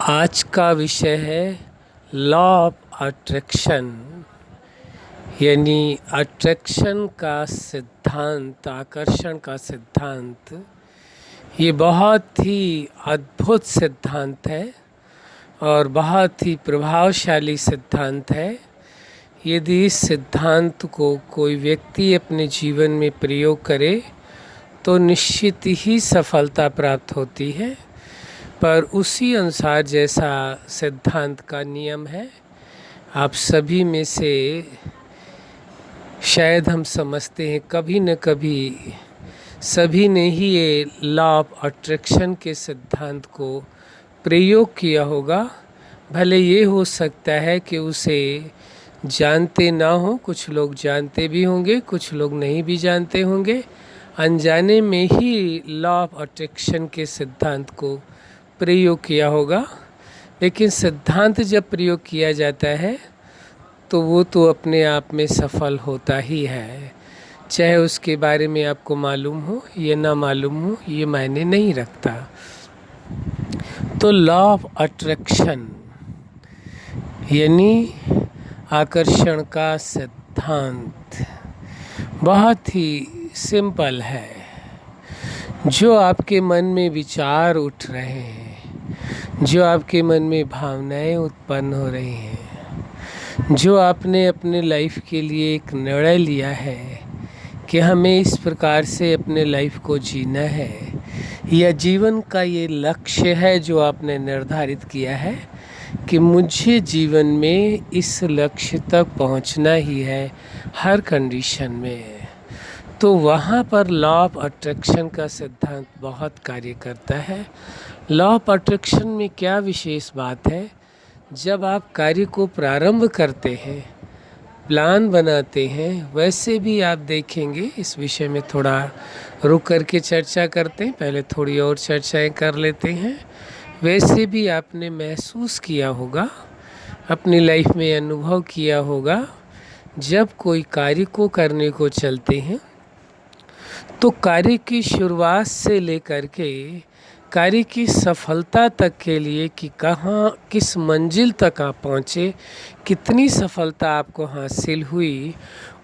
आज का विषय है लॉ ऑफ अट्रैक्शन, यानी अट्रैक्शन का सिद्धांत, आकर्षण का सिद्धांत। ये बहुत ही अद्भुत सिद्धांत है और बहुत ही प्रभावशाली सिद्धांत है। यदि इस सिद्धांत को कोई व्यक्ति अपने जीवन में प्रयोग करे तो निश्चित ही सफलता प्राप्त होती है। पर उसी अनुसार जैसा सिद्धांत का नियम है, आप सभी में से शायद हम समझते हैं कभी न कभी सभी ने ही ये लॉ ऑफ अट्रैक्शन के सिद्धांत को प्रयोग किया होगा। भले ये हो सकता है कि उसे जानते ना हो, कुछ लोग जानते भी होंगे, कुछ लोग नहीं भी जानते होंगे। अनजाने में ही लॉ ऑफ अट्रैक्शन के सिद्धांत को प्रयोग किया होगा। लेकिन सिद्धांत जब प्रयोग किया जाता है तो वो तो अपने आप में सफल होता ही है, चाहे उसके बारे में आपको मालूम हो या ना मालूम हो, ये मायने नहीं रखता। तो लॉ ऑफ अट्रैक्शन यानी आकर्षण का सिद्धांत बहुत ही सिंपल है। जो आपके मन में विचार उठ रहे हैं, जो आपके मन में भावनाएं उत्पन्न हो रही हैं, जो आपने अपने लाइफ के लिए एक निर्णय लिया है कि हमें इस प्रकार से अपने लाइफ को जीना है, या जीवन का ये लक्ष्य है जो आपने निर्धारित किया है कि मुझे जीवन में इस लक्ष्य तक पहुंचना ही है हर कंडीशन में, तो वहाँ पर लॉ ऑफ अट्रैक्शन का सिद्धांत बहुत कार्य करता है। लॉ ऑफ अट्रैक्शन में क्या विशेष बात है, जब आप कार्य को प्रारंभ करते हैं, प्लान बनाते हैं, वैसे भी आप देखेंगे, इस विषय में थोड़ा रुक करके चर्चा करते हैं, पहले थोड़ी और चर्चाएं कर लेते हैं। वैसे भी आपने महसूस किया होगा, अपनी लाइफ में अनुभव किया होगा, जब कोई कार्य को करने को चलते हैं तो कार्य की शुरुआत से लेकर के कार्य की सफलता तक के लिए कि कहाँ किस मंजिल तक आप पहुँचे, कितनी सफलता आपको हासिल हुई,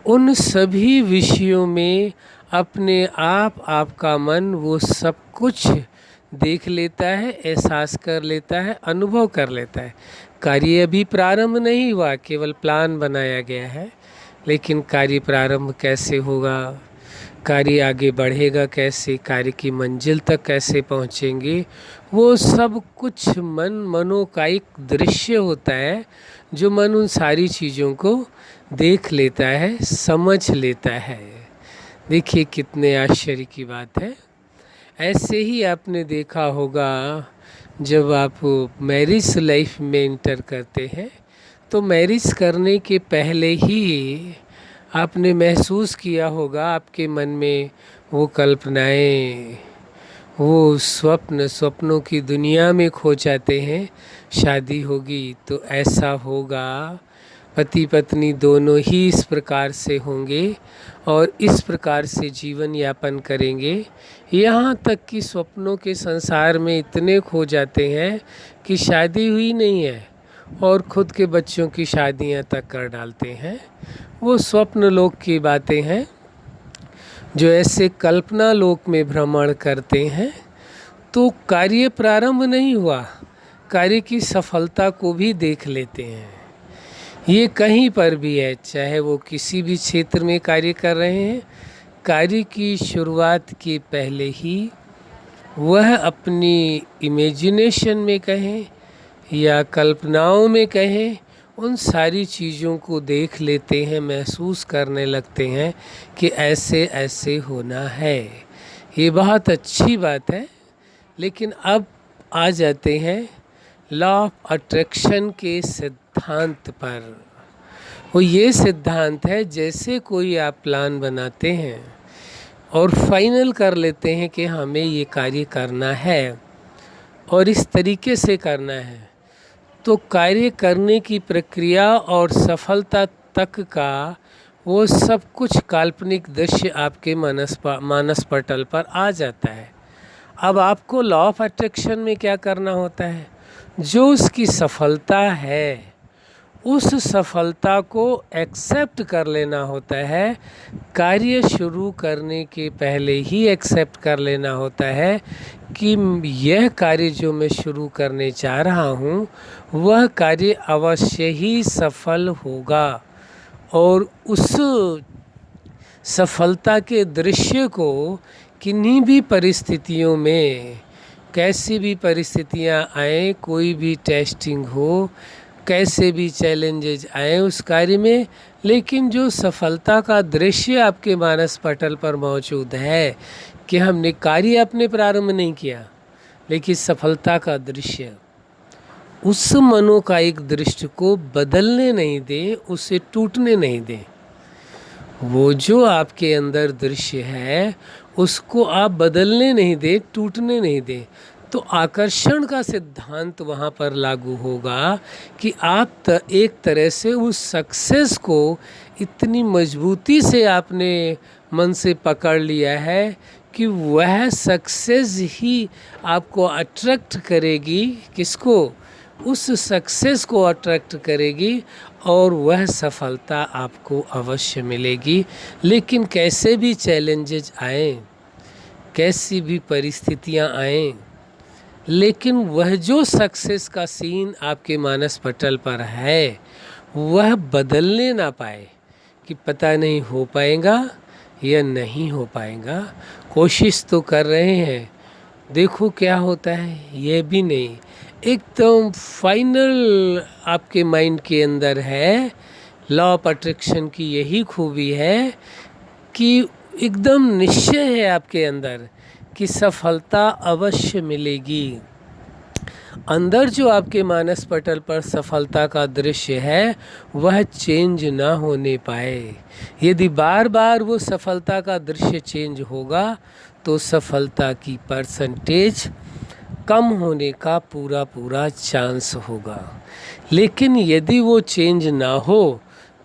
उन सभी विषयों में अपने आप आपका मन वो सब कुछ देख लेता है, एहसास कर लेता है, अनुभव कर लेता है। कार्य अभी प्रारंभ नहीं हुआ, केवल प्लान बनाया गया है, लेकिन कार्य प्रारंभ कैसे होगा, कार्य आगे बढ़ेगा कैसे, कार्य की मंजिल तक कैसे पहुंचेंगे, वो सब कुछ मनो का एक दृश्य होता है जो मन उन सारी चीज़ों को देख लेता है, समझ लेता है। देखिए कितने आश्चर्य की बात है। ऐसे ही आपने देखा होगा, जब आप मैरिज लाइफ में इंटर करते हैं तो मैरिज करने के पहले ही आपने महसूस किया होगा, आपके मन में वो कल्पनाएं, वो सपनों की दुनिया में खो जाते हैं। शादी होगी तो ऐसा होगा, पति पत्नी दोनों ही इस प्रकार से होंगे और इस प्रकार से जीवन यापन करेंगे। यहाँ तक कि स्वप्नों के संसार में इतने खो जाते हैं कि शादी हुई नहीं है और खुद के बच्चों की शादियाँ तक कर डालते हैं। वो स्वप्न लोक की बातें हैं जो ऐसे कल्पना लोक में भ्रमण करते हैं। तो कार्य प्रारंभ नहीं हुआ, कार्य की सफलता को भी देख लेते हैं। ये कहीं पर भी है, चाहे वो किसी भी क्षेत्र में कार्य कर रहे हैं, कार्य की शुरुआत के पहले ही वह अपनी इमेजिनेशन में कहें या कल्पनाओं में कहें, उन सारी चीज़ों को देख लेते हैं, महसूस करने लगते हैं कि ऐसे ऐसे होना है। ये बहुत अच्छी बात है। लेकिन अब आ जाते हैं लॉ ऑफ अट्रैक्शन के सिद्धांत पर। वो ये सिद्धांत है, जैसे कोई आप प्लान बनाते हैं और फाइनल कर लेते हैं कि हमें ये कार्य करना है और इस तरीके से करना है, तो कार्य करने की प्रक्रिया और सफलता तक का वो सब कुछ काल्पनिक दृश्य आपके मानस पटल पर आ जाता है। अब आपको लॉ ऑफ अट्रैक्शन में क्या करना होता है, जो उसकी सफलता है उस सफलता को एक्सेप्ट कर लेना होता है। कार्य शुरू करने के पहले ही एक्सेप्ट कर लेना होता है कि यह कार्य जो मैं शुरू करने चाह रहा हूँ वह कार्य अवश्य ही सफल होगा, और उस सफलता के दृश्य को किन्हीं भी परिस्थितियों में, कैसी भी परिस्थितियाँ आए, कोई भी टेस्टिंग हो, कैसे भी चैलेंजेज आए उस कार्य में, लेकिन जो सफलता का दृश्य आपके मानस पटल पर मौजूद है कि हमने कार्य अपने प्रारंभ नहीं किया, लेकिन सफलता का दृश्य, उस मनोकायिक दृश्य को बदलने नहीं दे, उसे टूटने नहीं दे। वो जो आपके अंदर दृश्य है उसको आप बदलने नहीं दे, टूटने नहीं दे। तो आकर्षण का सिद्धांत वहाँ पर लागू होगा कि आप एक तरह से उस सक्सेस को इतनी मजबूती से आपने मन से पकड़ लिया है कि वह सक्सेस ही आपको अट्रैक्ट करेगी। किसको? उस सक्सेस को अट्रैक्ट करेगी और वह सफलता आपको अवश्य मिलेगी। लेकिन कैसे भी चैलेंजेस आएँ, कैसी भी परिस्थितियाँ आएँ, लेकिन वह जो सक्सेस का सीन आपके मानस पटल पर है वह बदलने ना पाए कि पता नहीं हो पाएगा या नहीं हो पाएगा। कोशिश तो कर रहे हैं, देखो क्या होता है। यह भी नहीं एकदम फाइनल आपके माइंड के अंदर है। लॉ ऑफ अट्रैक्शन की यही खूबी है कि एकदम निश्चय है आपके अंदर कि सफलता अवश्य मिलेगी। अंदर जो आपके मानस पटल पर सफलता का दृश्य है वह चेंज ना होने पाए। यदि बार बार वो सफलता का दृश्य चेंज होगा तो सफलता की परसेंटेज कम होने का पूरा चांस होगा। लेकिन यदि वो चेंज ना हो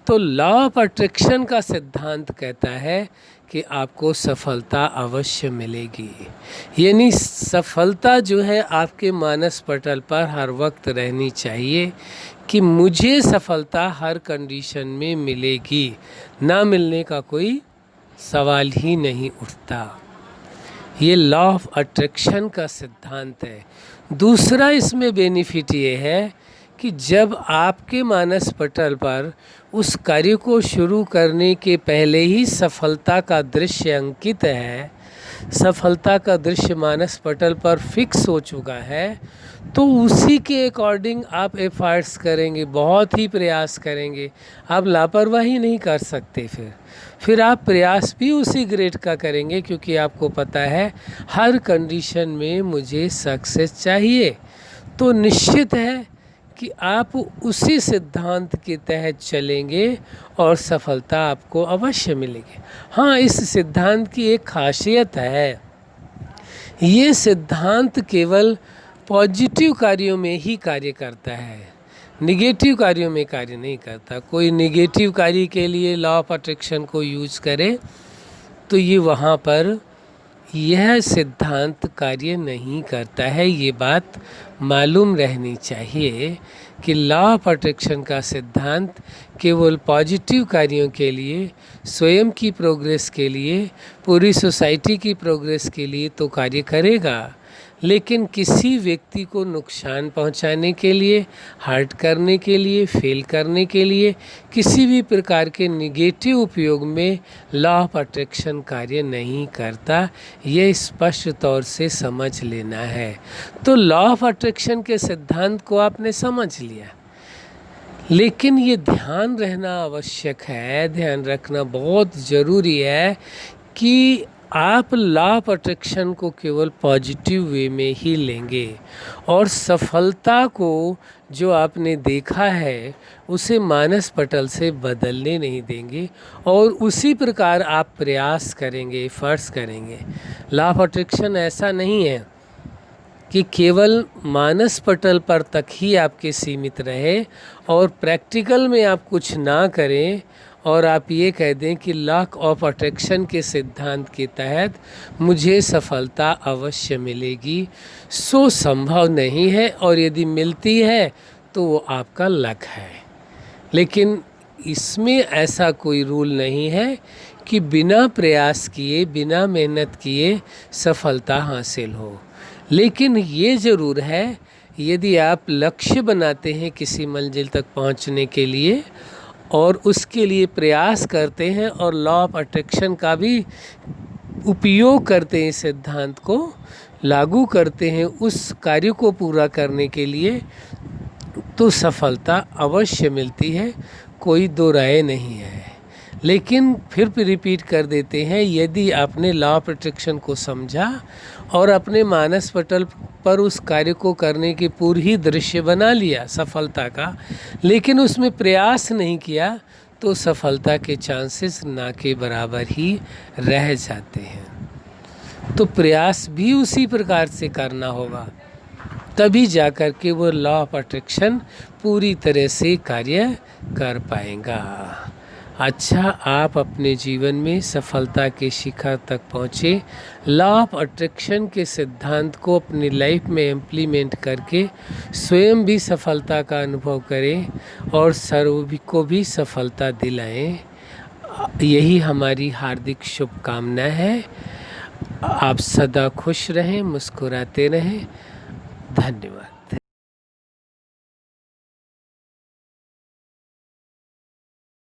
तो लॉ ऑफ अट्रैक्शन का सिद्धांत कहता है कि आपको सफलता अवश्य मिलेगी। यानी सफलता जो है आपके मानस पटल पर हर वक्त रहनी चाहिए कि मुझे सफलता हर कंडीशन में मिलेगी, ना मिलने का कोई सवाल ही नहीं उठता। ये लॉ ऑफ अट्रैक्शन का सिद्धांत है। दूसरा इसमें बेनिफिट ये है कि जब आपके मानस पटल पर उस कार्य को शुरू करने के पहले ही सफलता का दृश्य अंकित है, सफलता का दृश्य मानस पटल पर फिक्स हो चुका है, तो उसी के अकॉर्डिंग आप एफर्ट्स करेंगे, बहुत ही प्रयास करेंगे। आप लापरवाही नहीं कर सकते। फिर आप प्रयास भी उसी ग्रेड का करेंगे क्योंकि आपको पता है हर कंडीशन में मुझे सक्सेस चाहिए। तो निश्चित है कि आप उसी सिद्धांत के तहत चलेंगे और सफलता आपको अवश्य मिलेगी। हाँ, इस सिद्धांत की एक खासियत है, ये सिद्धांत केवल पॉजिटिव कार्यों में ही कार्य करता है, निगेटिव कार्यों में कार्य नहीं करता। कोई निगेटिव कार्य के लिए लॉ ऑफ अट्रैक्शन को यूज करे तो ये वहाँ पर यह सिद्धांत कार्य नहीं करता है। ये बात मालूम रहनी चाहिए कि लॉ ऑफ अट्रैक्शन का सिद्धांत केवल पॉजिटिव कार्यों के लिए, स्वयं की प्रोग्रेस के लिए, पूरी सोसाइटी की प्रोग्रेस के लिए तो कार्य करेगा, लेकिन किसी व्यक्ति को नुकसान पहुंचाने के लिए, हर्ट करने के लिए, फेल करने के लिए, किसी भी प्रकार के निगेटिव उपयोग में लॉ ऑफ अट्रैक्शन कार्य नहीं करता। ये स्पष्ट तौर से समझ लेना है। तो लॉ ऑफ अट्रैक्शन के सिद्धांत को आपने समझ लिया, लेकिन ये ध्यान रहना आवश्यक है, ध्यान रखना बहुत ज़रूरी है कि आप लॉ ऑफ अट्रैक्शन को केवल पॉजिटिव वे में ही लेंगे और सफलता को जो आपने देखा है उसे मानस पटल से बदलने नहीं देंगे और उसी प्रकार आप प्रयास करेंगे, एफर्ट्स करेंगे। लॉ ऑफ अट्रैक्शन ऐसा नहीं है कि केवल मानस पटल पर तक ही आपके सीमित रहे और प्रैक्टिकल में आप कुछ ना करें और आप ये कह दें कि लॉ ऑफ अट्रैक्शन के सिद्धांत के तहत मुझे सफलता अवश्य मिलेगी, सो संभव नहीं है, और यदि मिलती है तो वो आपका लक है। लेकिन इसमें ऐसा कोई रूल नहीं है कि बिना प्रयास किए, बिना मेहनत किए सफलता हासिल हो। लेकिन ये ज़रूर है, यदि आप लक्ष्य बनाते हैं किसी मंजिल तक पहुंचने के लिए और उसके लिए प्रयास करते हैं और लॉ ऑफ अट्रैक्शन का भी उपयोग करते हैं, सिद्धांत को लागू करते हैं उस कार्य को पूरा करने के लिए, तो सफलता अवश्य मिलती है, कोई दो राय नहीं है। लेकिन फिर रिपीट कर देते हैं, यदि आपने लॉ ऑफ अट्रैक्शन को समझा और अपने मानस पटल पर उस कार्य को करने की पूरी दृश्य बना लिया सफलता का, लेकिन उसमें प्रयास नहीं किया, तो सफलता के चांसेस ना के बराबर ही रह जाते हैं। तो प्रयास भी उसी प्रकार से करना होगा, तभी जाकर के वो लॉ ऑफ अट्रैक्शन पूरी तरह से कार्य कर पाएगा। अच्छा, आप अपने जीवन में सफलता के शिखर तक पहुँचे, लॉ ऑफ अट्रैक्शन के सिद्धांत को अपनी लाइफ में इम्प्लीमेंट करके स्वयं भी सफलता का अनुभव करें और सर्व को भी सफलता दिलाएं। यही हमारी हार्दिक शुभकामना है। आप सदा खुश रहें, मुस्कुराते रहें। धन्यवाद।